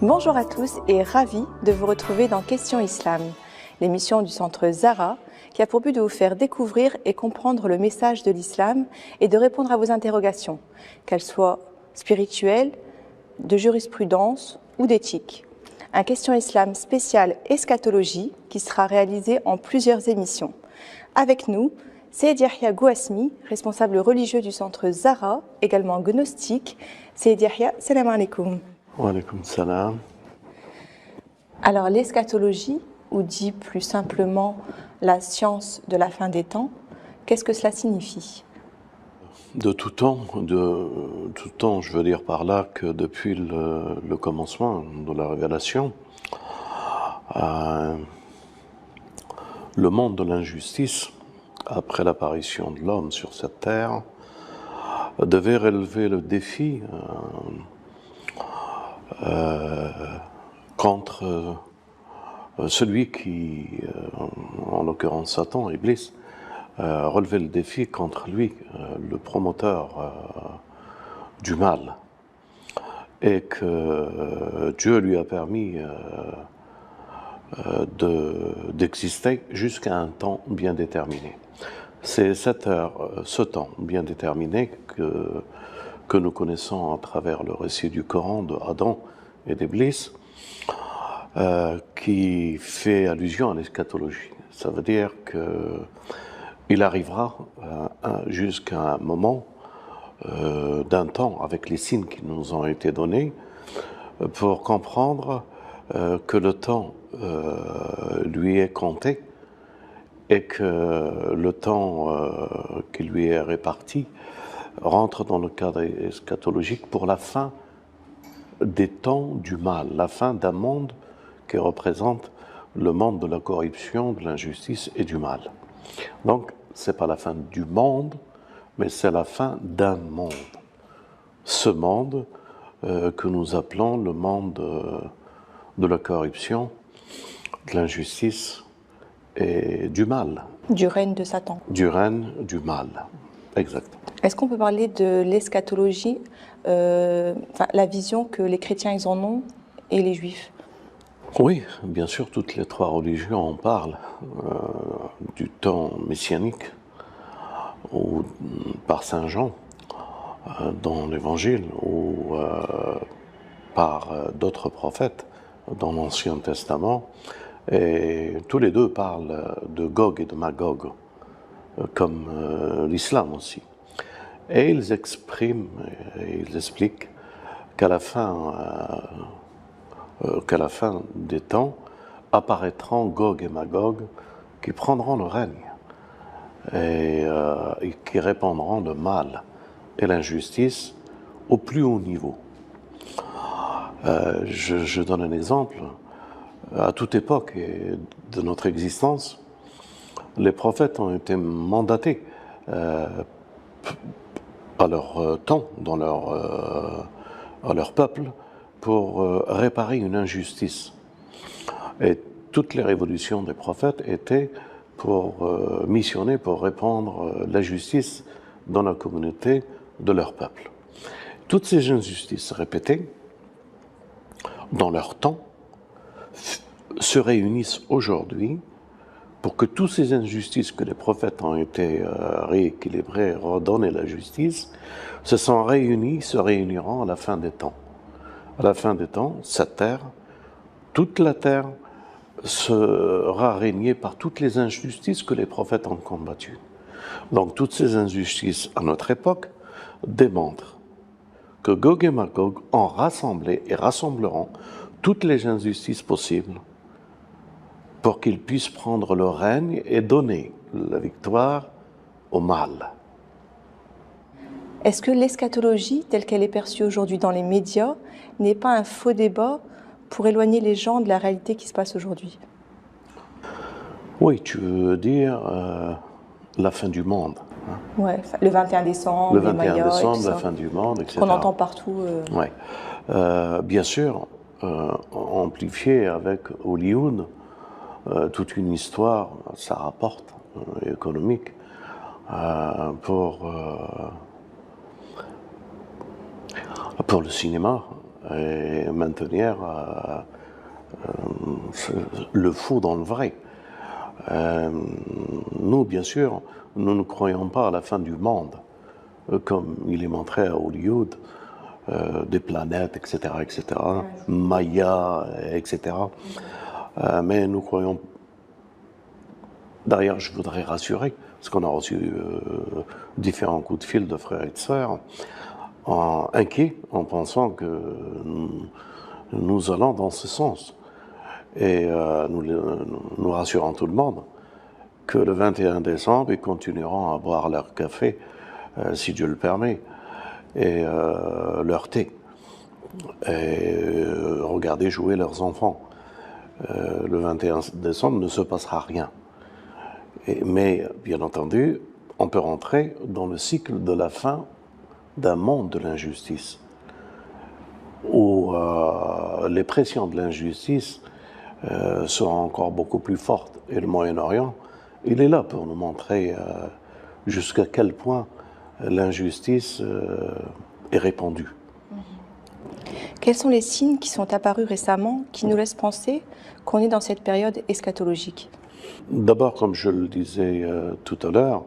Bonjour à tous et ravi de vous retrouver dans Question Islam, l'émission du centre Zahra qui a pour but de vous faire découvrir et comprendre le message de l'islam et de répondre à vos interrogations, qu'elles soient spirituelles, de jurisprudence ou d'éthique. Un Question Islam spécial eschatologie qui sera réalisé en plusieurs émissions. Avec nous, Seyyed Yahya Gouasmi, responsable religieux du centre Zahra, également gnostique. Seyyed Yahya, salam alaikum. Wa alaikum salam. Alors l'eschatologie, ou dit plus simplement la science de la fin des temps, qu'est-ce que cela signifie? De tout temps, je veux dire par là que depuis le commencement de la révélation, le monde de l'injustice, après l'apparition de l'homme sur cette terre, devait relever le défi contre celui qui, en l'occurrence Satan, Iblis, relevait le défi contre lui, le promoteur du mal, et que Dieu lui a permis d'exister jusqu'à un temps bien déterminé. C'est ce temps bien déterminé que nous connaissons à travers le récit du Coran de Adam et d'Iblis, qui fait allusion à l'eschatologie. Ça veut dire qu'il arrivera jusqu'à un moment d'un temps, avec les signes qui nous ont été donnés, pour comprendre que le temps lui est compté et que le temps qui lui est réparti rentre dans le cadre eschatologique pour la fin des temps du mal, la fin d'un monde qui représente le monde de la corruption, de l'injustice et du mal. Donc, ce n'est pas la fin du monde, mais c'est la fin d'un monde. Ce monde que nous appelons le monde de la corruption, de l'injustice et du mal. Du règne de Satan. Du règne du mal, exact. Est-ce qu'on peut parler de l'eschatologie, la vision que les chrétiens ils en ont et les juifs? Oui, bien sûr, toutes les trois religions en parlent du temps messianique ou par Saint Jean dans l'Évangile ou par d'autres prophètes dans l'Ancien Testament. Et tous les deux parlent de Gog et de Magog, comme l'islam aussi. Et ils expriment, et ils expliquent qu'à la fin des temps, apparaîtront Gog et Magog qui prendront le règne et qui répandront le mal et l'injustice au plus haut niveau. Je donne un exemple. À toute époque de notre existence, les prophètes ont été mandatés à leur temps, à leur peuple, pour réparer une injustice. Et toutes les révolutions des prophètes étaient missionnées pour répandre la justice dans la communauté de leur peuple. Toutes ces injustices répétées, dans leur temps, se réunissent aujourd'hui pour que toutes ces injustices que les prophètes ont été rééquilibrées, redonner la justice, se réuniront à la fin des temps. À la fin des temps, cette terre, toute la terre, sera régnée par toutes les injustices que les prophètes ont combattues. Donc toutes ces injustices à notre époque démontrent que Gog et Magog ont rassemblé et rassembleront toutes les injustices possibles pour qu'ils puissent prendre le règne et donner la victoire au mal. Est-ce que l'eschatologie, telle qu'elle est perçue aujourd'hui dans les médias, n'est pas un faux débat pour éloigner les gens de la réalité qui se passe aujourd'hui? Oui, tu veux dire la fin du monde. Hein. Ouais, le 21 décembre, le 21 décembre, la fin du monde, etc. Qu'on entend partout. Oui. Bien sûr, amplifié avec Hollywood, toute une histoire, ça rapporte, économique, pour le cinéma, et maintenir le faux dans le vrai. Nous, bien sûr, nous ne croyons pas à la fin du monde, comme il est montré à Hollywood, des planètes, etc., etc., Maya, etc. Mais nous croyons. D'ailleurs, je voudrais rassurer, parce qu'on a reçu différents coups de fil de frères et de sœurs, inquiets en pensant que nous allons dans ce sens. Et nous rassurons tout le monde que le 21 décembre, ils continueront à boire leur café, si Dieu le permet, et leur thé, et regarder jouer leurs enfants. Le 21 décembre ne se passera rien. Mais, bien entendu, on peut rentrer dans le cycle de la fin d'un monde de l'injustice, où les pressions de l'injustice seront encore beaucoup plus fortes. Et le Moyen-Orient, il est là pour nous montrer jusqu'à quel point l'injustice est répandue. Quels sont les signes qui sont apparus récemment qui nous laissent penser qu'on est dans cette période eschatologique? D'abord, comme je le disais tout à l'heure,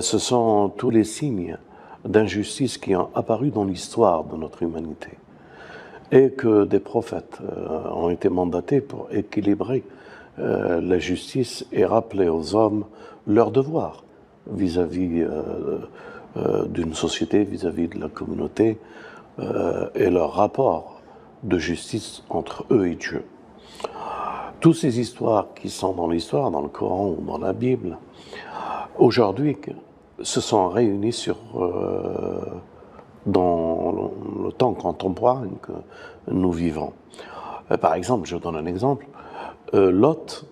ce sont tous les signes d'injustice qui ont apparu dans l'histoire de notre humanité et que des prophètes ont été mandatés pour équilibrer la justice et rappeler aux hommes leurs devoirs vis-à-vis d'une société, vis-à-vis de la communauté et leur rapport de justice entre eux et Dieu. Toutes ces histoires qui sont dans l'histoire, dans le Coran ou dans la Bible, aujourd'hui, se sont réunies dans le temps contemporain que nous vivons. Par exemple, je donne un exemple, Lot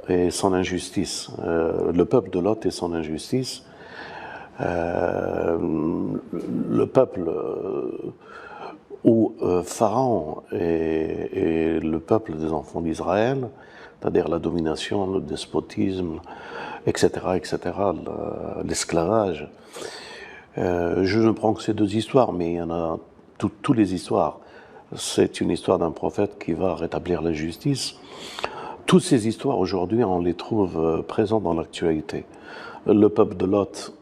et son injustice, le peuple de Lot et son injustice, le peuple où Pharaon et le peuple des enfants d'Israël, c'est-à-dire la domination, le despotisme, etc., l'esclavage. Je ne prends que ces deux histoires, mais il y en a toutes les histoires. C'est une histoire d'un prophète qui va rétablir la justice. Toutes ces histoires, aujourd'hui, on les trouve présentes dans l'actualité. Le peuple de Lot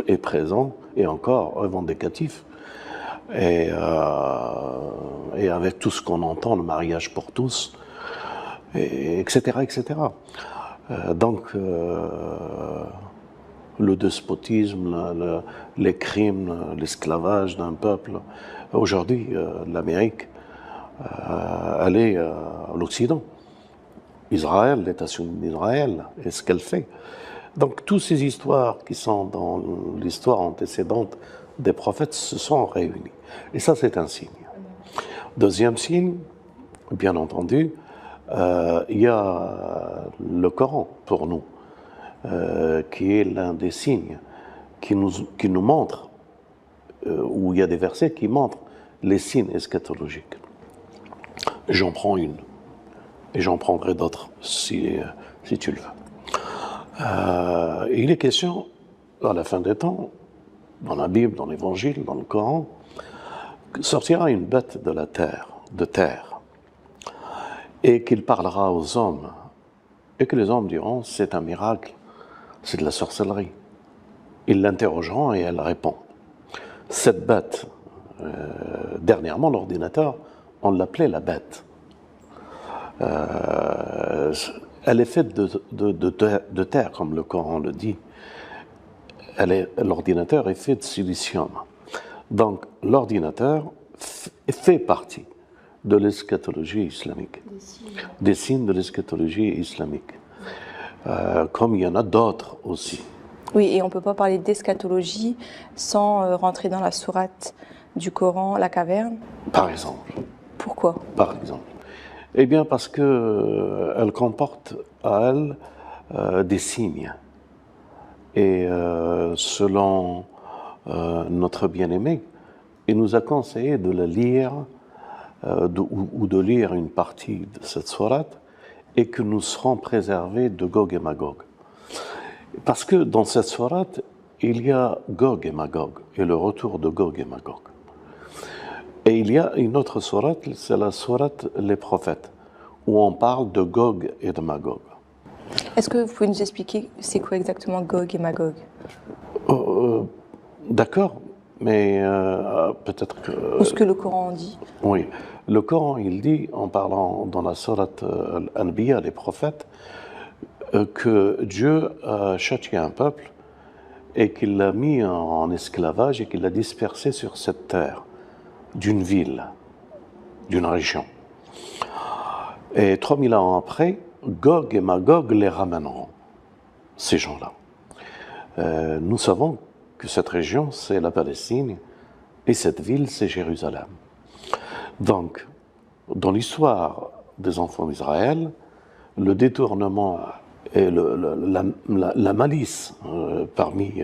est présent, et encore revendicatif, et avec tout ce qu'on entend, le mariage pour tous, etc., etc. Donc, le despotisme, les crimes, l'esclavage d'un peuple. Aujourd'hui, l'Amérique, elle est à l'Occident. Israël, l'État-uni d'Israël, et ce qu'elle fait. Donc, toutes ces histoires qui sont dans l'histoire antécédente des prophètes se sont réunies. Et ça, c'est un signe. Deuxième signe, bien entendu, il y a le Coran pour nous, qui est l'un des signes qui nous montre, où il y a des versets qui montrent les signes eschatologiques. J'en prends une, et j'en prendrai d'autres si tu le veux. Il est question, à la fin des temps, dans la Bible, dans l'Évangile, dans le Coran, sortira une bête de terre, et qu'il parlera aux hommes, et que les hommes diront, c'est un miracle, c'est de la sorcellerie. Ils l'interrogeront et elle répond. Cette bête, dernièrement, l'ordinateur, on l'appelait la bête. Elle est faite de terre, comme le Coran le dit. L'ordinateur est fait de silicium. Donc, l'ordinateur fait partie de l'eschatologie islamique, des signes de l'eschatologie islamique, comme il y en a d'autres aussi. Oui, et on ne peut pas parler d'eschatologie sans rentrer dans la sourate du Coran, la caverne. Par exemple. Pourquoi? Par exemple. Eh bien, parce qu'elle comporte à elle des signes. Et selon notre bien-aimé, il nous a conseillé de la lire ou de lire une partie de cette sourate et que nous serons préservés de Gog et Magog. Parce que dans cette sourate, il y a Gog et Magog et le retour de Gog et Magog. Et il y a une autre sourate, c'est la sourate Les Prophètes, où on parle de Gog et de Magog. Est-ce que vous pouvez nous expliquer c'est quoi exactement Gog et Magog? D'accord, mais peut-être que... Ou ce que le Coran dit? Oui, le Coran, il dit, en parlant dans la sourate Al-Anbiya, les prophètes, que Dieu a châtié un peuple et qu'il l'a mis en esclavage et qu'il l'a dispersé sur cette terre, d'une ville, d'une région. Et 3000 ans après, Gog et Magog les ramèneront, ces gens-là. Nous savons que cette région, c'est la Palestine, et cette ville, c'est Jérusalem. Donc, dans l'histoire des enfants d'Israël, le détournement et la malice parmi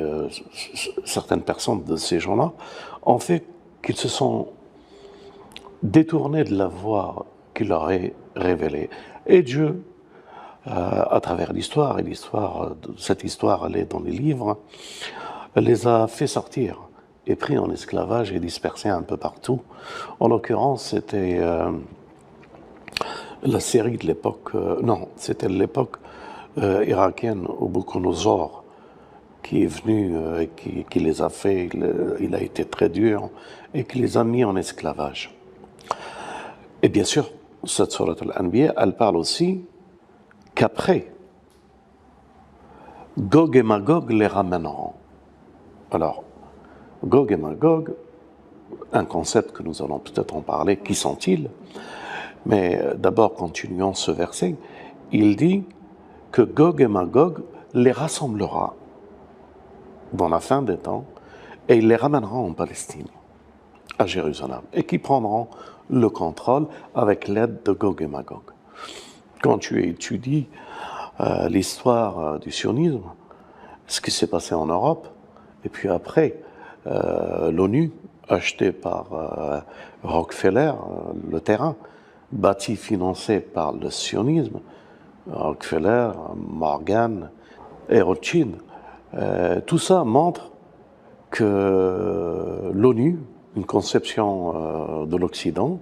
certaines personnes de ces gens-là ont fait qu'ils se sont détournés de la voie qu'il leur est révélée. Et Dieu, à travers l'histoire, et cette histoire, elle est dans les livres, les a fait sortir et pris en esclavage et dispersés un peu partout. En l'occurrence, c'était la Syrie de l'époque, non, c'était l'époque irakienne où Nabuchodonosor qui est venu et qui les a fait, il a été très dur et qui les a mis en esclavage. Et bien sûr, cette sourate Al-Anbiya, elle parle aussi qu'après, Gog et Magog les ramèneront. Alors, Gog et Magog, un concept que nous allons peut-être en parler, qui sont-ils? Mais d'abord, continuons ce verset. Il dit que Gog et Magog les rassemblera dans la fin des temps et il les ramènera en Palestine, à Jérusalem, et qui prendront le contrôle avec l'aide de Gog et Magog. Quand tu étudies l'histoire du sionisme, ce qui s'est passé en Europe, et puis après, l'ONU, acheté par Rockefeller, le terrain, bâti, financé par le sionisme, Rockefeller, Morgan et Rothschild, tout ça montre que l'ONU, une conception de l'Occident,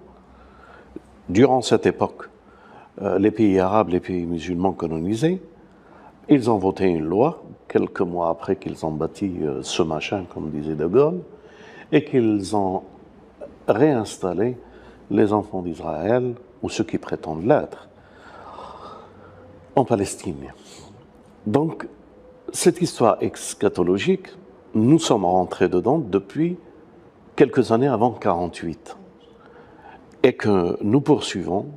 durant cette époque, les pays arabes, les pays musulmans colonisés, ils ont voté une loi, quelques mois après qu'ils ont bâti ce machin, comme disait De Gaulle, et qu'ils ont réinstallé les enfants d'Israël, ou ceux qui prétendent l'être, en Palestine. Donc, cette histoire eschatologique, nous sommes rentrés dedans depuis quelques années avant 1948, et que nous poursuivons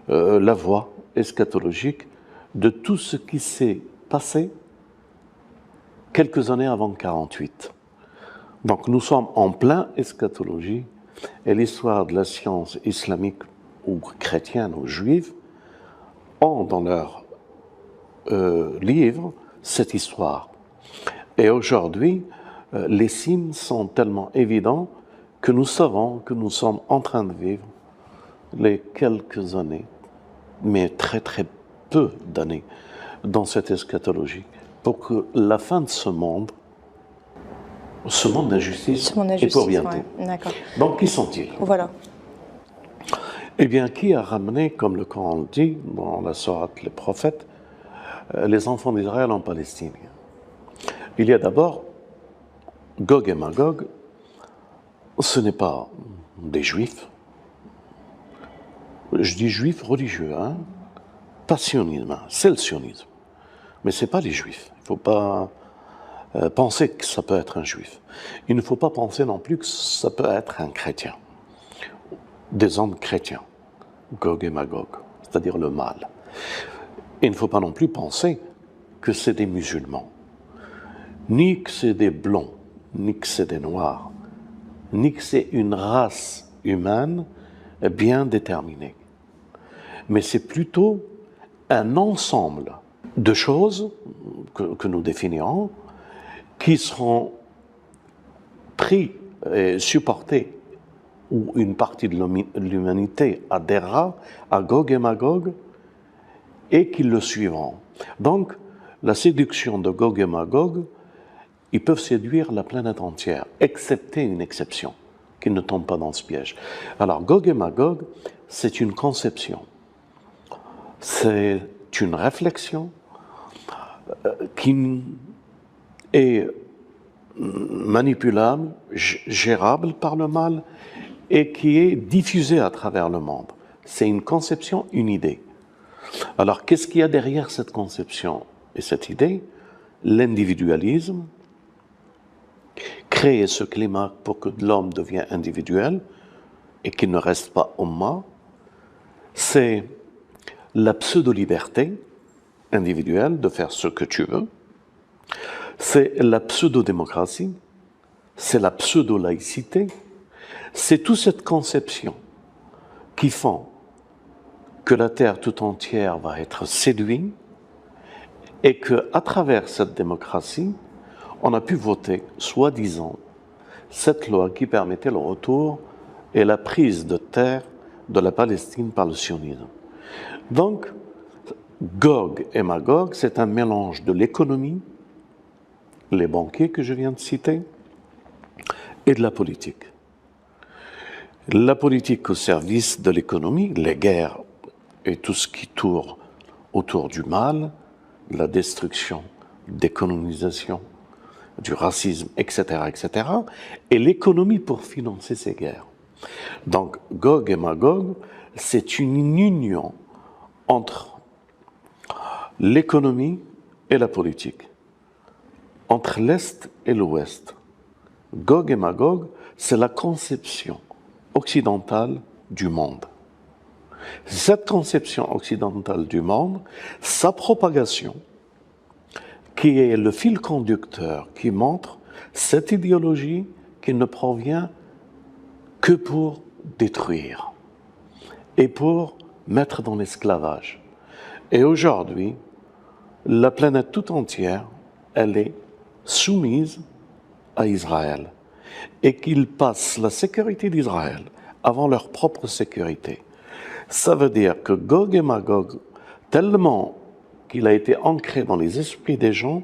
la voie eschatologique de tout ce qui s'est passé quelques années avant 1948. Donc nous sommes en plein eschatologie, et l'histoire de la science islamique ou chrétienne ou juive ont dans leur livre cette histoire. Et aujourd'hui, les signes sont tellement évidents que nous savons que nous sommes en train de vivre les quelques années, mais très très peu d'années, dans cette eschatologie, pour que la fin de ce monde d'injustice, est pour bientôt. Ouais, d'accord. Donc, qui sont-ils? Voilà. Eh bien, qui a ramené, comme le Coran le dit, dans la sourate Les Prophètes, les enfants d'Israël en Palestine? Il y a d'abord Gog et Magog. Ce n'est pas des juifs. Je dis juifs religieux, hein? Pas sionisme, c'est le sionisme. Mais ce n'est pas les juifs. Il ne faut pas penser que ça peut être un juif. Il ne faut pas penser non plus que ça peut être un chrétien. Des hommes chrétiens, Gog et Magog, c'est-à-dire le mal. Il ne faut pas non plus penser que c'est des musulmans, ni que c'est des blonds, ni que c'est des noirs, ni que c'est une race humaine bien déterminée. Mais c'est plutôt un ensemble de choses que nous définirons, qui seront pris et supportés, où une partie de l'humanité adhérera à Gog et Magog, et qui le suivront. Donc, la séduction de Gog et Magog, ils peuvent séduire la planète entière, excepté une exception, qu'ils ne tombent pas dans ce piège. Alors, Gog et Magog, c'est une conception, c'est une réflexion qui est manipulable, gérable par le mal et qui est diffusée à travers le monde. C'est une conception, une idée. Alors, qu'est-ce qu'il y a derrière cette conception et cette idée? L'individualisme, créer ce climat pour que l'homme devienne individuel et qu'il ne reste pas umma. C'est la pseudo-liberté individuelle de faire ce que tu veux. C'est la pseudo-démocratie, c'est la pseudo-laïcité, c'est toute cette conception qui font que la terre tout entière va être séduite et qu'à travers cette démocratie, on a pu voter, soi-disant, cette loi qui permettait le retour et la prise de terre de la Palestine par le sionisme. Donc, Gog et Magog, c'est un mélange de l'économie, les banquiers que je viens de citer, et de la politique. La politique au service de l'économie, les guerres et tout ce qui tourne autour du mal, la destruction, décolonisation, du racisme, etc., etc., et l'économie pour financer ces guerres. Donc, Gog et Magog, c'est une union entre l'économie et la politique, entre l'Est et l'Ouest. Gog et Magog, c'est la conception occidentale du monde. Cette conception occidentale du monde, sa propagation, qui est le fil conducteur qui montre cette idéologie qui ne provient que pour détruire et pour mettre dans l'esclavage. Et aujourd'hui, la planète tout entière, elle est soumise à Israël et qu'ils passent la sécurité d'Israël avant leur propre sécurité. Ça veut dire que Gog et Magog, tellement qu'il a été ancré dans les esprits des gens,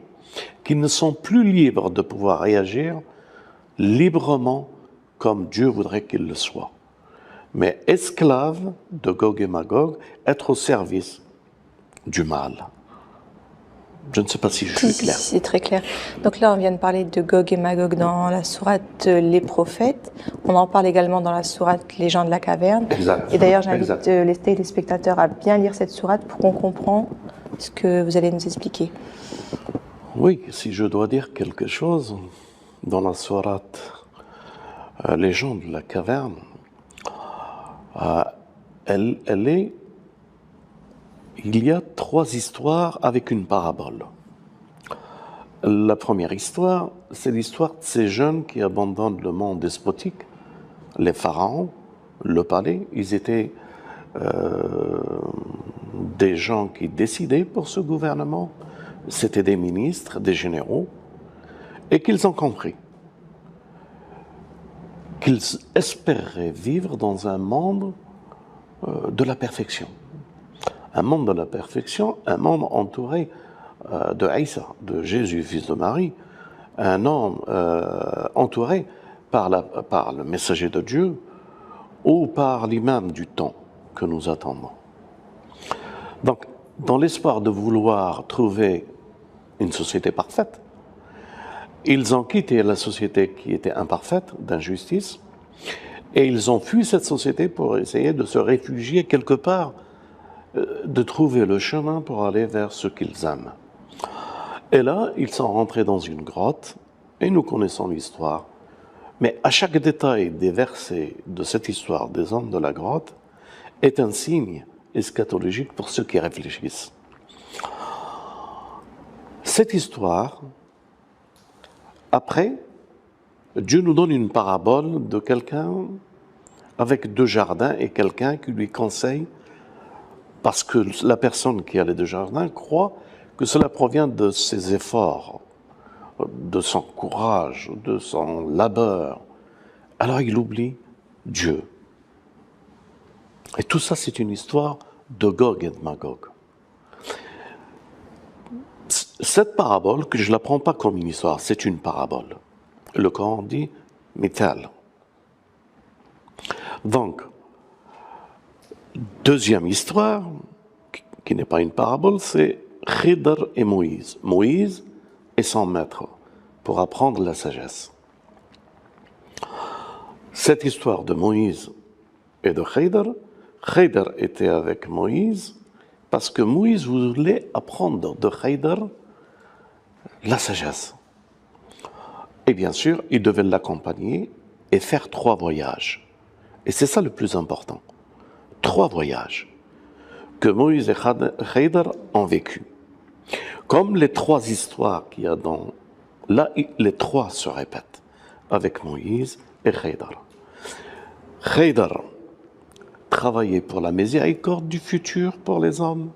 qu'ils ne sont plus libres de pouvoir réagir librement comme Dieu voudrait qu'ils le soient. Mais esclaves de Gog et Magog, être au service du mal. Je ne sais pas si je suis clair. C'est très clair. Donc là, on vient de parler de Gog et Magog dans la sourate Les Prophètes. On en parle également dans la sourate Les gens de la caverne. Exact. Et d'ailleurs, j'invite les téléspectateurs à bien lire cette sourate pour qu'on comprenne ce que vous allez nous expliquer. Oui, si je dois dire quelque chose, dans la sourate Les gens de la caverne, il y a 3 histoires avec une parabole. La première histoire, c'est l'histoire de ces jeunes qui abandonnent le monde despotique, les pharaons, le palais. Ils étaient des gens qui décidaient pour ce gouvernement, c'était des ministres, des généraux, et qu'ils ont compris qu'ils espéraient vivre dans un monde de la perfection. Un monde de la perfection, un monde entouré de Isa, de Jésus, fils de Marie, un homme entouré par le messager de Dieu ou par l'imam du temps que nous attendons. Donc, dans l'espoir de vouloir trouver une société parfaite, ils ont quitté la société qui était imparfaite, d'injustice, et ils ont fui cette société pour essayer de se réfugier quelque part, de trouver le chemin pour aller vers ce qu'ils aiment. Et là, ils sont rentrés dans une grotte, et nous connaissons l'histoire. Mais à chaque détail des versets de cette histoire des hommes de la grotte est un signe eschatologique pour ceux qui réfléchissent. Cette histoire, après, Dieu nous donne une parabole de quelqu'un avec 2 jardins et quelqu'un qui lui conseille, parce que la personne qui a les 2 jardins croit que cela provient de ses efforts, de son courage, de son labeur. Alors il oublie Dieu. Et tout ça, c'est une histoire de Gog et de Magog. Cette parabole, que je ne la prends pas comme une histoire, c'est une parabole. Le Coran dit « mital ». Donc, deuxième histoire, qui n'est pas une parabole, c'est Khidr et Moïse. Moïse et son maître, pour apprendre la sagesse. Cette histoire de Moïse et de Khidr, Khidr était avec Moïse parce que Moïse voulait apprendre de Khidr la sagesse. Et bien sûr, il devait l'accompagner et faire 3 voyages. Et c'est ça le plus important. 3 voyages que Moïse et Khidr ont vécu. Comme les 3 histoires qu'il y a dans... Là, les 3 se répètent avec Moïse et Khidr. Khidr travaillait pour la miséricorde du futur pour les hommes,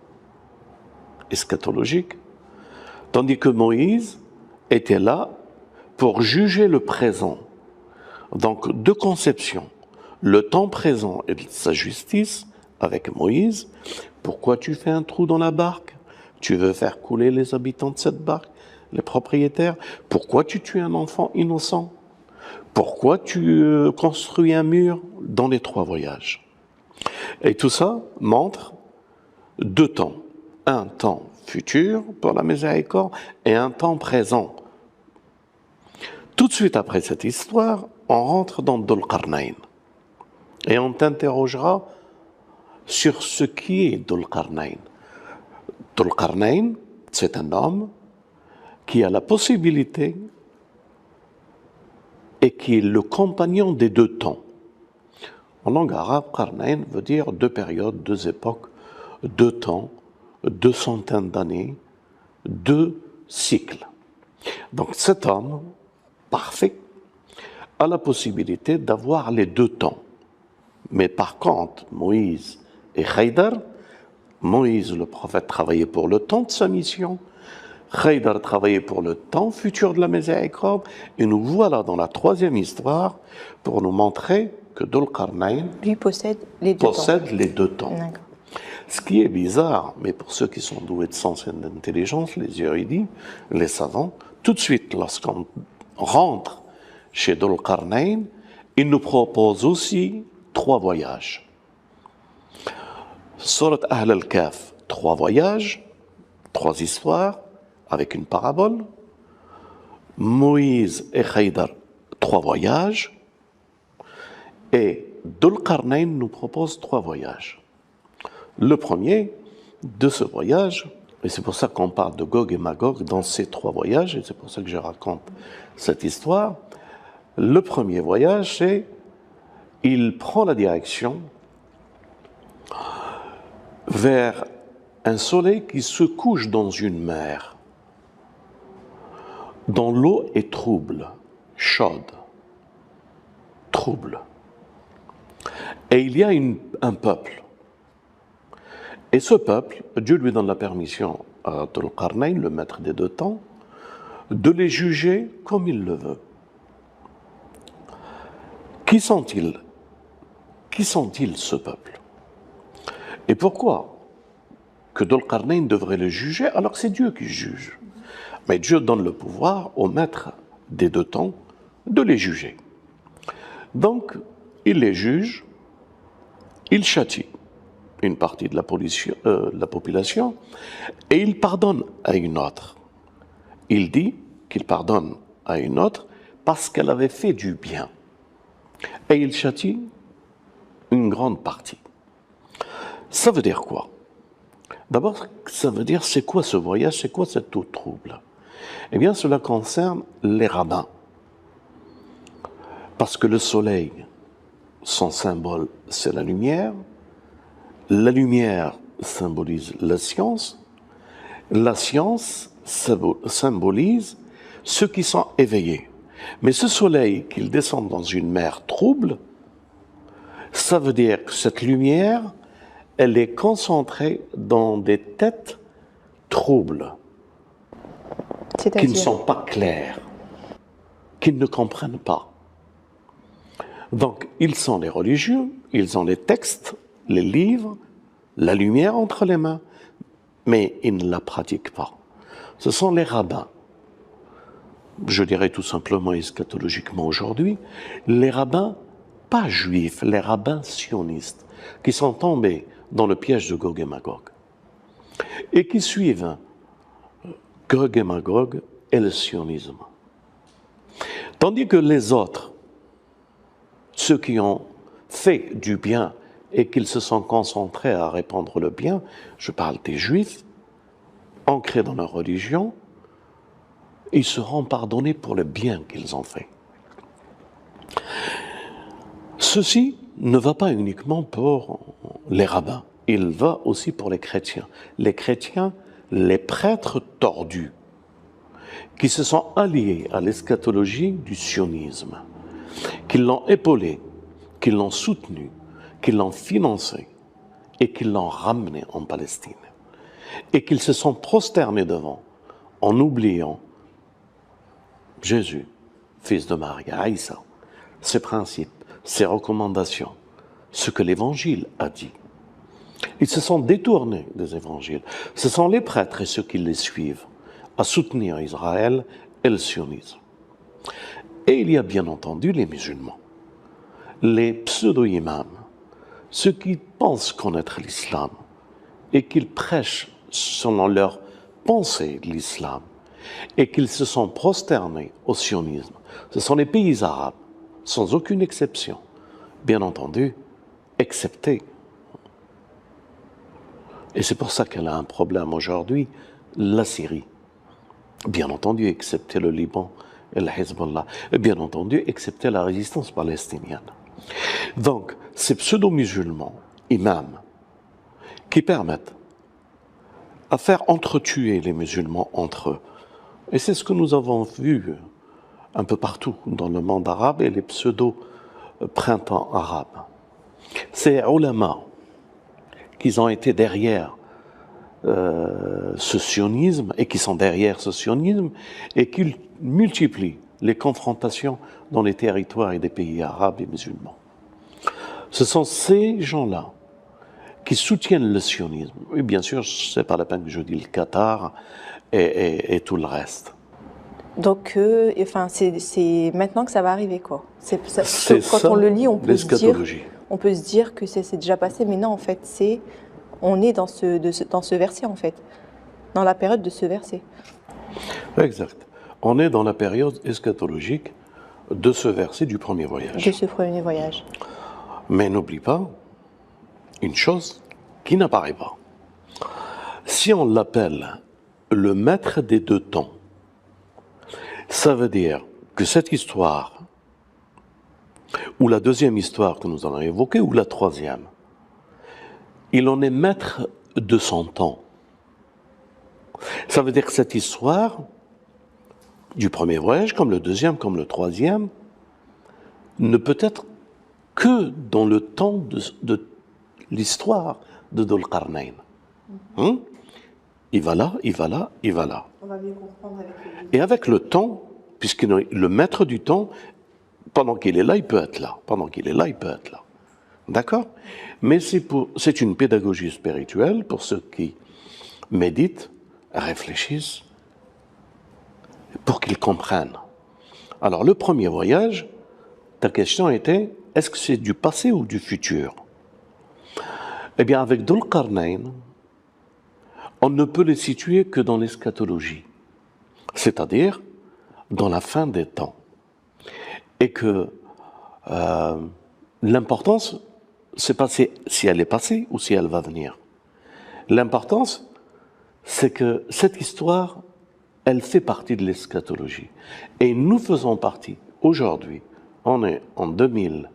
eschatologique, tandis que Moïse était là pour juger le présent. Donc, 2 conceptions, le temps présent et sa justice avec Moïse. Pourquoi tu fais un trou dans la barque? Tu veux faire couler les habitants de cette barque, les propriétaires? Pourquoi tu tues un enfant innocent? Pourquoi tu construis un mur dans les 3 voyages? Et tout ça montre 2 temps. Un temps futur pour la miséricorde et un temps présent. Tout de suite après cette histoire, on rentre dans Dhul Qarnayn. Et on t'interrogera sur ce qui est Dhul Qarnayn. Dhul Qarnayn, c'est un homme qui a la possibilité et qui est le compagnon des 2 temps. En langue arabe, Qarnayn veut dire 2 périodes, 2 époques, 2 temps, 2 centaines d'années, 2 cycles. Donc cet homme, parfait, a la possibilité d'avoir les 2 temps. Mais par contre, Moïse et Khidr, Moïse, le prophète, travaillait pour le temps de sa mission, Khidr travaillait pour le temps futur de la miséricorde, et nous voilà dans la 3e histoire pour nous montrer que Dhul Qarnayn lui possède les 2 temps. Les 2 temps. D'accord. Ce qui est bizarre, mais pour ceux qui sont doués de sens et d'intelligence, les érudits, les savants, tout de suite, lorsqu'on rentre chez Dhul Qarnayn, il nous propose aussi 3 voyages. Surat Ahl al-Kahf, 3 voyages, 3 histoires, avec une parabole. Moïse et Khidr, 3 voyages. Et Dhul Qarnayn nous propose 3 voyages. Le premier de ce voyage, et c'est pour ça qu'on parle de Gog et Magog dans ces 3 voyages, et c'est pour ça que je raconte cette histoire. Le premier voyage, c'est il prend la direction vers un soleil qui se couche dans une mer, dont l'eau est trouble, chaude, trouble. Et il y a un peuple. Et ce peuple, Dieu lui donne la permission à Dhul Qarnayn, le maître des 2 temps, de les juger comme il le veut. Qui sont-ils? Qui sont-ils, ce peuple? Et pourquoi que Dhul Qarnayn devrait les juger alors que c'est Dieu qui juge? Mais Dieu donne le pouvoir au maître des 2 temps de les juger. Donc, il les juge, il châtie une partie de la population et il pardonne à une autre. Il dit qu'il pardonne à une autre parce qu'elle avait fait du bien. Et il châtie une grande partie. Ça veut dire quoi? D'abord, ça veut dire c'est quoi ce voyage, c'est quoi cette eau trouble? Eh bien, cela concerne les rabbins. Parce que le soleil, son symbole, c'est la lumière. La lumière symbolise la science symbolise ceux qui sont éveillés. Mais ce soleil, qu'il descend dans une mer trouble, ça veut dire que cette lumière, elle est concentrée dans des têtes troubles, qui ne sont pas claires, qui ne comprennent pas. Donc, ils sont les religieux, ils ont les textes, les livres, la lumière entre les mains, mais ils ne la pratiquent pas. Ce sont les rabbins. Je dirais tout simplement eschatologiquement aujourd'hui, les rabbins pas juifs, les rabbins sionistes, qui sont tombés dans le piège de Gog et Magog, et qui suivent Gog et Magog et le sionisme. Tandis que les autres, ceux qui ont fait du bien et qu'ils se sont concentrés à répandre le bien, je parle des juifs, ancrés dans leur religion, ils seront pardonnés pour le bien qu'ils ont fait. Ceci ne va pas uniquement pour les rabbins, il va aussi pour les chrétiens. Les chrétiens, les prêtres tordus, qui se sont alliés à l'eschatologie du sionisme, qui l'ont épaulé, qui l'ont soutenu, qui l'ont financé et qui l'ont ramené en Palestine. Et qu'ils se sont prosternés devant, en oubliant Jésus, fils de Marie, Aïssa, ses principes, ses recommandations, ce que l'Évangile a dit. Ils se sont détournés des évangiles. Ce sont les prêtres et ceux qui les suivent à soutenir Israël et le sionisme. Et il y a bien entendu les musulmans, les pseudo-imams, ceux qui pensent connaître l'islam et qu'ils prêchent selon leur pensée de l'islam et qu'ils se sont prosternés au sionisme. Ce sont les pays arabes, sans aucune exception, bien entendu, excepté. Et c'est pour ça qu'elle a un problème aujourd'hui, la Syrie. Bien entendu, excepté le Liban et le Hezbollah. Et bien entendu, excepté la résistance palestinienne. Donc, ces pseudo-musulmans, imams, qui permettent à faire entretuer les musulmans entre eux. Et c'est ce que nous avons vu un peu partout dans le monde arabe et les pseudo-printemps arabes. Ces ulama qui ont été derrière ce sionisme et qui sont derrière ce sionisme et qui multiplient les confrontations dans les territoires et des pays arabes et musulmans. Ce sont ces gens-là qui soutiennent le sionisme. Et bien sûr, c'est pas la peine que je dise le Qatar et tout le reste. Donc, c'est maintenant que ça va arriver, quoi. Quand on le lit, on peut se dire que c'est déjà passé, mais non, en fait, on est dans ce verset, en fait, dans la période de ce verset. Exact. On est dans la période eschatologique de ce verset du premier voyage. De ce premier voyage. Mais n'oublie pas une chose qui n'apparaît pas. Si on l'appelle le maître des deux temps, ça veut dire que cette histoire, ou la deuxième histoire que nous allons évoquer, ou la troisième, il en est maître de son temps. Ça veut dire que cette histoire, du premier voyage, comme le deuxième, comme le troisième, ne peut être que dans le temps de l'histoire de Dhul Qarnayn. Il va là, il va là, il va là. On va mieux comprendre avec le... Et avec le temps, puisque le maître du temps, pendant qu'il est là, il peut être là. Pendant qu'il est là, il peut être là. D'accord? Mais c'est une pédagogie spirituelle pour ceux qui méditent, réfléchissent, pour qu'ils comprennent. Alors, le premier voyage, ta question était, est-ce que c'est du passé ou du futur? Eh bien, avec Dhul Qarnayn, on ne peut les situer que dans l'eschatologie, c'est-à-dire dans la fin des temps. Et que l'importance, c'est pas si elle est passée ou si elle va venir. L'importance, c'est que cette histoire, elle fait partie de l'eschatologie. Et nous faisons partie, aujourd'hui, on est en 2012,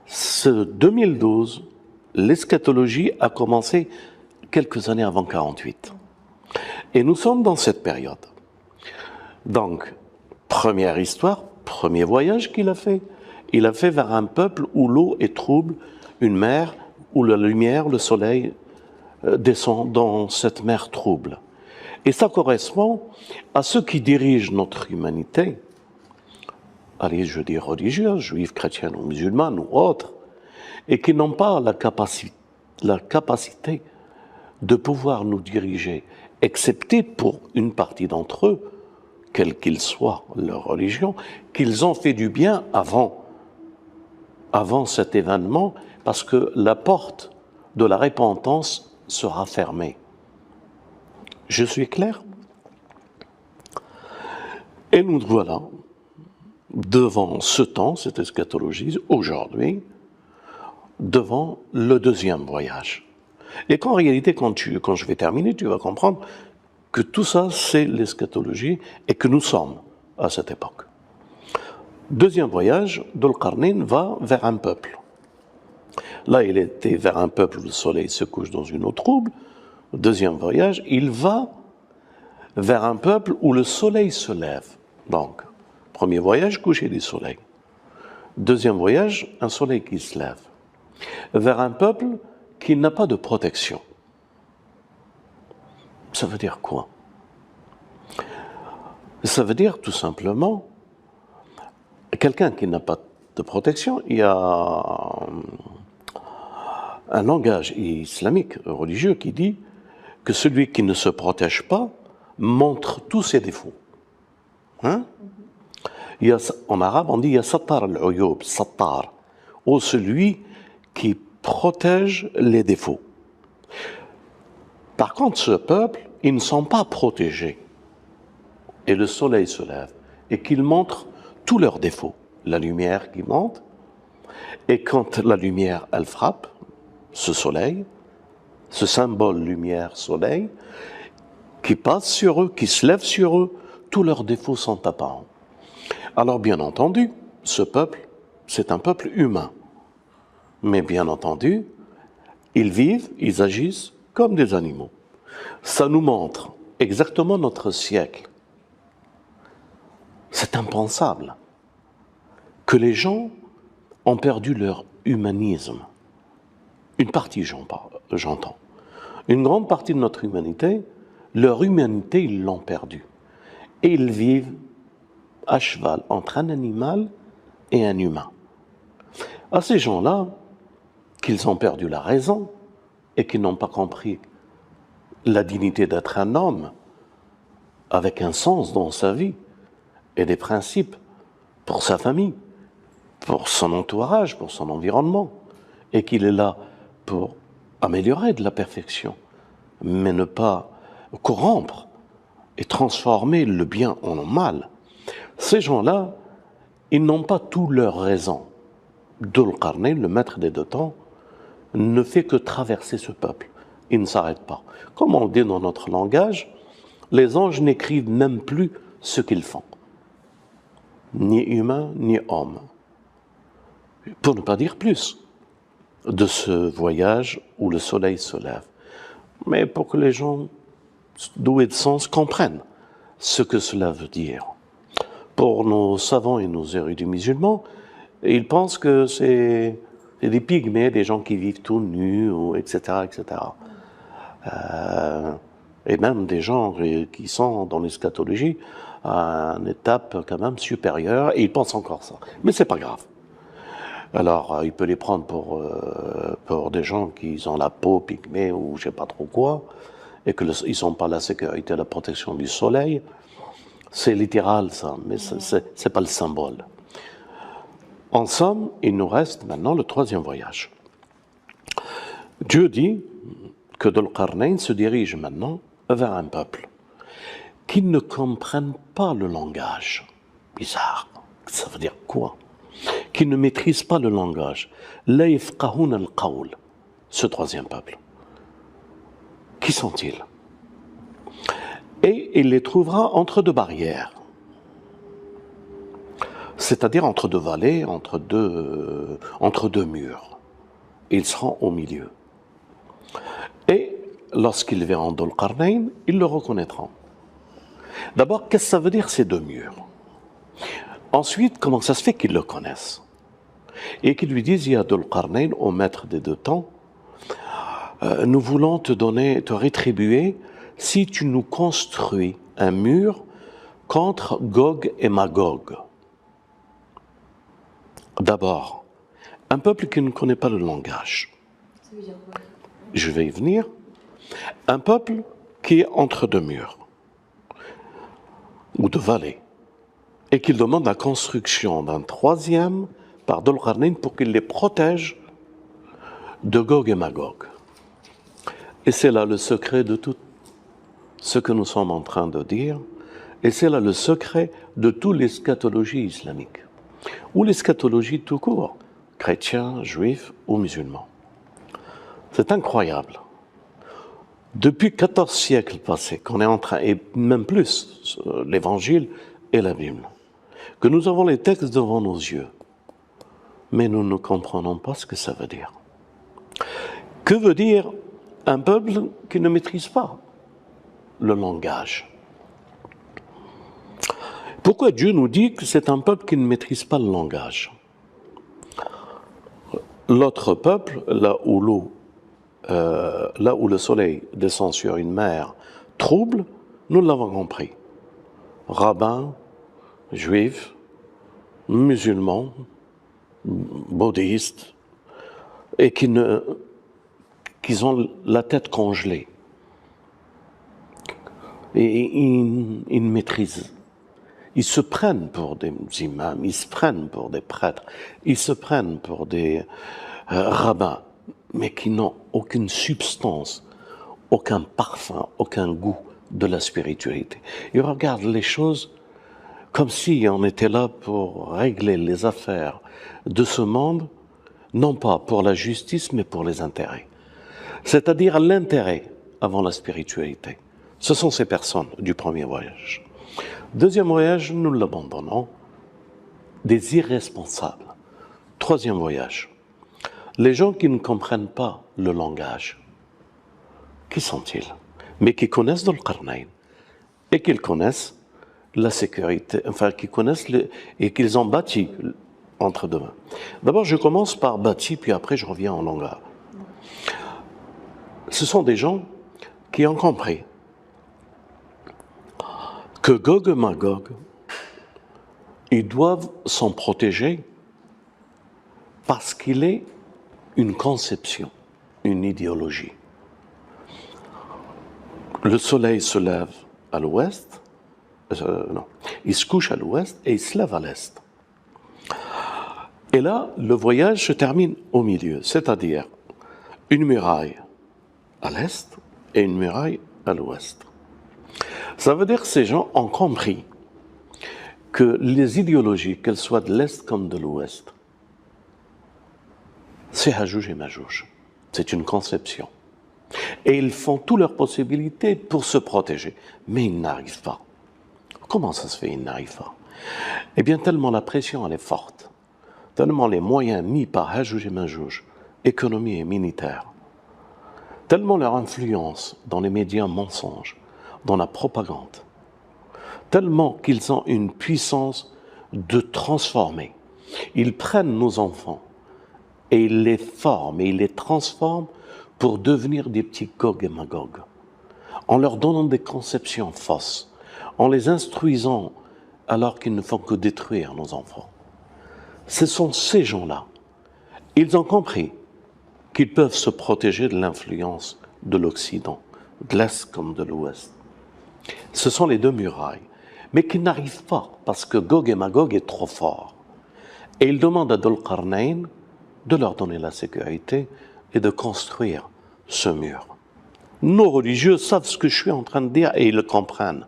ce 2012, l'eschatologie a commencé quelques années avant 48. Et nous sommes dans cette période. Donc, première histoire, premier voyage qu'il a fait. Il a fait vers un peuple où l'eau est trouble, une mer où la lumière, le soleil descend dans cette mer trouble. Et ça correspond à ceux qui dirigent notre humanité, allez, je dis religieuse, juive, chrétienne ou musulmane ou autre, et qui n'ont pas la capacité de pouvoir nous diriger, excepté pour une partie d'entre eux quel qu'il soit leur religion, qu'ils ont fait du bien avant cet événement, parce que la porte de la repentance sera fermée. Je suis clair? Et nous voilà devant ce temps, cette eschatologie, aujourd'hui, devant le deuxième voyage. Et qu'en réalité, quand je vais terminer, tu vas comprendre que tout ça, c'est l'eschatologie et que nous sommes à cette époque. Deuxième voyage, Dhul-Qarnayn va vers un peuple. Là, il était vers un peuple où le soleil se couche dans une eau trouble. Deuxième voyage, il va vers un peuple où le soleil se lève. Donc, premier voyage, coucher du soleil. Deuxième voyage, un soleil qui se lève. Vers un peuple qui n'a pas de protection. Ça veut dire quoi? Ça veut dire tout simplement, quelqu'un qui n'a pas de protection, il y a un langage islamique, religieux, qui dit que celui qui ne se protège pas montre tous ses défauts. Hein? En arabe, on dit « ya sattar al-uyub », sattar, ou celui qui protège les défauts. Par contre, ce peuple, ils ne sont pas protégés. Et le soleil se lève et qu'ils montrent tous leurs défauts. La lumière qui monte, et quand la lumière, elle frappe, ce soleil, ce symbole lumière-soleil, qui passe sur eux, qui se lève sur eux, tous leurs défauts sont apparents. Alors bien entendu, ce peuple, c'est un peuple humain. Mais bien entendu, ils vivent, ils agissent comme des animaux. Ça nous montre exactement notre siècle. C'est impensable que les gens ont perdu leur humanisme. Une partie, j'entends. Une grande partie de notre humanité, leur humanité, ils l'ont perdue. Et ils vivent à cheval entre un animal et un humain. À ces gens-là, qu'ils ont perdu la raison et qu'ils n'ont pas compris la dignité d'être un homme avec un sens dans sa vie et des principes pour sa famille, pour son entourage, pour son environnement, et qu'il est là pour améliorer de la perfection, mais ne pas corrompre et transformer le bien en mal. Ces gens-là, ils n'ont pas tout leur raison. Dhul-Qarnayn, le maître des deux temps, ne fait que traverser ce peuple. Il ne s'arrête pas. Comme on dit dans notre langage, les anges n'écrivent même plus ce qu'ils font. Ni humains, ni hommes. Pour ne pas dire plus de ce voyage où le soleil se lève. Mais pour que les gens doués de sens comprennent ce que cela veut dire. Pour nos savants et nos érudits musulmans, ils pensent que c'est des pygmées, des gens qui vivent tout nus, etc., etc. Et même des gens qui sont dans l'eschatologie à une étape quand même supérieure, et ils pensent encore ça. Mais c'est pas grave. Alors, il peut les prendre pour des gens qui ont la peau pygmée ou je sais pas trop quoi, et qu'ils n'ont pas la sécurité, la protection du soleil. C'est littéral ça, mais c'est pas le symbole. En somme, il nous reste maintenant le troisième voyage. Dieu dit que Dhul-Qarnayn se dirige maintenant vers un peuple qui ne comprenne pas le langage. Bizarre. Ça veut dire quoi? Qui ne maîtrise pas le langage. La yafqahuna al-qawl. Ce troisième peuple. Qui sont-ils? Et il les trouvera entre deux barrières. C'est-à-dire entre deux vallées, entre deux murs. Ils seront au milieu. Et lorsqu'ils verront Dhul-Qarnayn, ils le reconnaîtront. D'abord, qu'est-ce que ça veut dire ces deux murs? Ensuite, comment ça se fait qu'ils le connaissent? Et qu'ils lui disent, il y a Dhul-Qarnayn, au maître des deux temps, nous voulons te rétribuer si tu nous construis un mur contre Gog et Magog. D'abord, un peuple qui ne connaît pas le langage. Ça veut dire quoi? Je vais y venir. Un peuple qui est entre deux murs. ou de vallées, et qu'il demande la construction d'un troisième par Dhul-Qarnayn pour qu'il les protège de Gog et Magog. Et c'est là le secret de tout ce que nous sommes en train de dire, et c'est là le secret de toute l'eschatologie islamique, ou l'eschatologie tout court, chrétiens, juifs ou musulmans. C'est incroyable. Depuis 14 siècles passés, qu'on est en train, et même plus, l'Évangile et la Bible, que nous avons les textes devant nos yeux, mais nous ne comprenons pas ce que ça veut dire. Que veut dire un peuple qui ne maîtrise pas le langage? Pourquoi Dieu nous dit que c'est un peuple qui ne maîtrise pas le langage? L'autre peuple, là où le soleil descend sur une mer trouble, nous l'avons compris. Rabbins, juifs, musulmans, bouddhistes, et qui ont la tête congelée. Et ils maîtrisent. Ils se prennent pour des imams, ils se prennent pour des prêtres, ils se prennent pour des rabbins, mais qui n'ont aucune substance, aucun parfum, aucun goût de la spiritualité. Ils regardent les choses comme si on était là pour régler les affaires de ce monde, non pas pour la justice, mais pour les intérêts. C'est-à-dire l'intérêt avant la spiritualité. Ce sont ces personnes du premier voyage. Deuxième voyage, nous l'abandonnons, des irresponsables. Troisième voyage, les gens qui ne comprennent pas le langage. Qui sont-ils? Mais qui connaissent Dhul-Qarnayn et qu'ils connaissent la sécurité, enfin qui connaissent et qu'ils ont bâti entre deux mains. D'abord, je commence par bâti, puis après je reviens en langage. Ce sont des gens qui ont compris que Gog et Magog, ils doivent s'en protéger parce qu'il est une conception, une idéologie. Le soleil se lève à l'ouest, non, il se couche à l'ouest et il se lève à l'est. Et là, le voyage se termine au milieu, c'est-à-dire une muraille à l'est et une muraille à l'ouest. Ça veut dire que ces gens ont compris que les idéologies, qu'elles soient de l'Est comme de l'Ouest, c'est Hajouj et Majouj. C'est une conception. Et ils font toutes leurs possibilités pour se protéger. Mais ils n'arrivent pas. Comment ça se fait, ils n'arrivent pas? Eh bien, tellement la pression elle est forte, tellement les moyens mis par Hajouj et Majouj, économie et militaire, tellement leur influence dans les médias mensonges, dans la propagande, tellement qu'ils ont une puissance de transformer. Ils prennent nos enfants et ils les forment et ils les transforment pour devenir des petits Gog et Magog, en leur donnant des conceptions fausses, en les instruisant alors qu'ils ne font que détruire nos enfants. Ce sont ces gens-là. Ils ont compris qu'ils peuvent se protéger de l'influence de l'Occident, de l'Est comme de l'Ouest. Ce sont les deux murailles, mais qui n'arrivent pas parce que Gog et Magog est trop fort. Et ils demandent à Dhul-Qarnayn de leur donner la sécurité et de construire ce mur. Nos religieux savent ce que je suis en train de dire et ils le comprennent.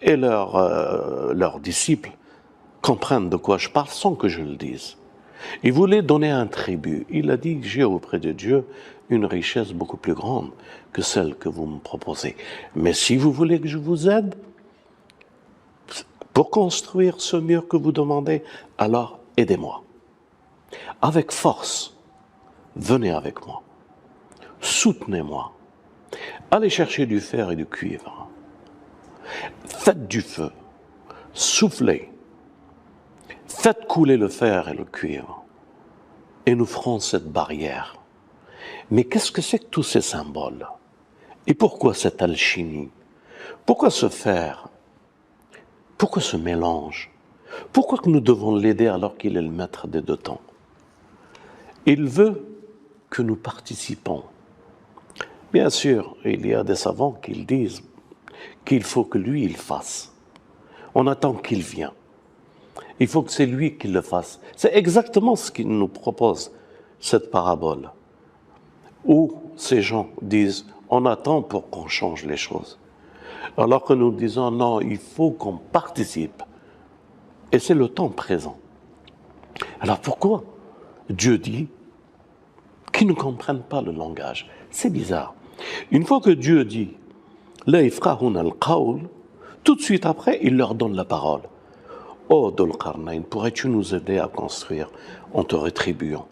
Et leurs disciples comprennent de quoi je parle sans que je le dise. Il voulait donner un tribut. Il a dit, j'ai auprès de Dieu une richesse beaucoup plus grande que celle que vous me proposez. Mais si vous voulez que je vous aide pour construire ce mur que vous demandez, alors aidez-moi. Avec force, venez avec moi. Soutenez-moi. Allez chercher du fer et du cuivre. Faites du feu. Soufflez. Faites couler le fer et le cuivre. Et nous ferons cette barrière. Mais qu'est-ce que c'est que tous ces symboles? Et pourquoi cette alchimie? Pourquoi ce fer? Pourquoi ce mélange? Pourquoi que nous devons l'aider alors qu'il est le maître des deux temps? Il veut que nous participons. Bien sûr, il y a des savants qui disent qu'il faut que lui, il fasse. On attend qu'il vienne. Il faut que c'est lui qui le fasse. C'est exactement ce qu'il nous propose, cette parabole, où ces gens disent, on attend pour qu'on change les choses. Alors que nous disons, non, il faut qu'on participe. Et c'est le temps présent. Alors pourquoi Dieu dit qu'ils ne comprennent pas le langage? C'est bizarre. Une fois que Dieu dit, la yafqahuna al-qawl, tout de suite après, il leur donne la parole. Oh, Dhul Qarnayn, pourrais-tu nous aider à construire en te rétribuant?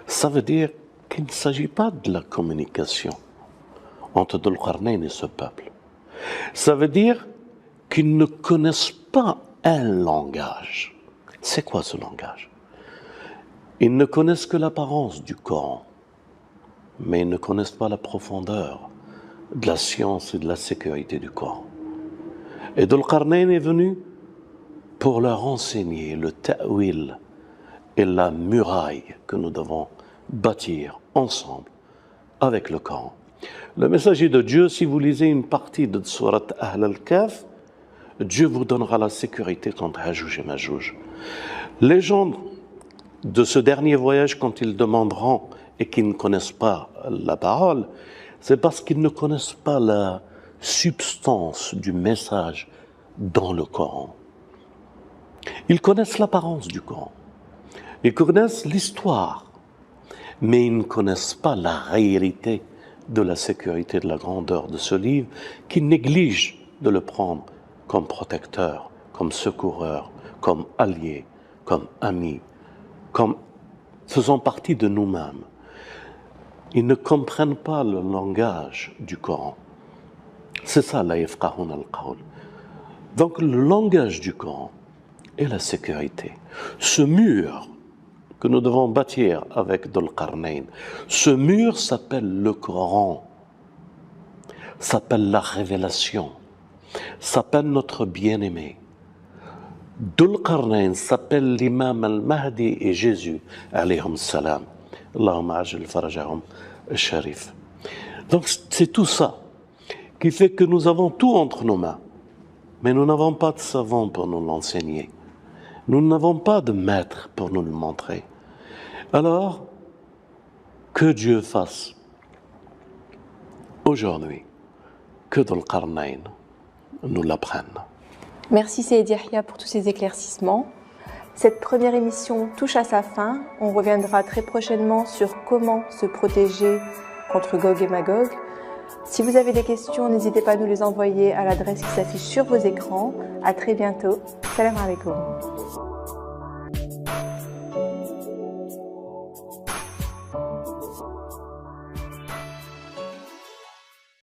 Ça veut dire qu'il ne s'agit pas de la communication entre Dhul Qarnayn et ce peuple. Ça veut dire qu'ils ne connaissent pas un langage. C'est quoi ce langage? Ils ne connaissent que l'apparence du Coran, mais ils ne connaissent pas la profondeur de la science et de la sécurité du Coran. Et Dhul Qarnayn est venu pour leur enseigner le ta'wil et la muraille que nous devons bâtir ensemble avec le Coran. Le messager de Dieu, si vous lisez une partie de Surat Ahl al-Kahf, Dieu vous donnera la sécurité contre Hajouj et Majouj. Les gens de ce dernier voyage, quand ils demanderont et qu'ils ne connaissent pas la parole, c'est parce qu'ils ne connaissent pas la substance du message dans le Coran. Ils connaissent l'apparence du Coran, ils connaissent l'histoire, mais ils ne connaissent pas la réalité de la sécurité, de la grandeur de ce livre, qui néglige de le prendre comme protecteur, comme secoureur, comme allié, comme ami, comme faisant partie de nous-mêmes. Ils ne comprennent pas le langage du Coran. C'est ça, la yafqahuna al-qawl. Donc le langage du Coran est la sécurité. Ce mur que nous devons bâtir avec Dhul Qarnayn, ce mur s'appelle le Coran, s'appelle la révélation, s'appelle notre bien-aimé. Dhul Qarnayn s'appelle l'imam al-Mahdi et Jésus, alayhim salam. Allahumma ajil farajahum al-sharif. Donc c'est tout ça qui fait que nous avons tout entre nos mains, mais nous n'avons pas de savant pour nous l'enseigner. Nous n'avons pas de maître pour nous le montrer. Alors, que Dieu fasse aujourd'hui, que Dhul Qarnayn nous l'apprenne. Merci Sayyid Yahya pour tous ces éclaircissements. Cette première émission touche à sa fin. On reviendra très prochainement sur comment se protéger contre Gog et Magog. Si vous avez des questions, n'hésitez pas à nous les envoyer à l'adresse qui s'affiche sur vos écrans. À très bientôt. Salam alaikum.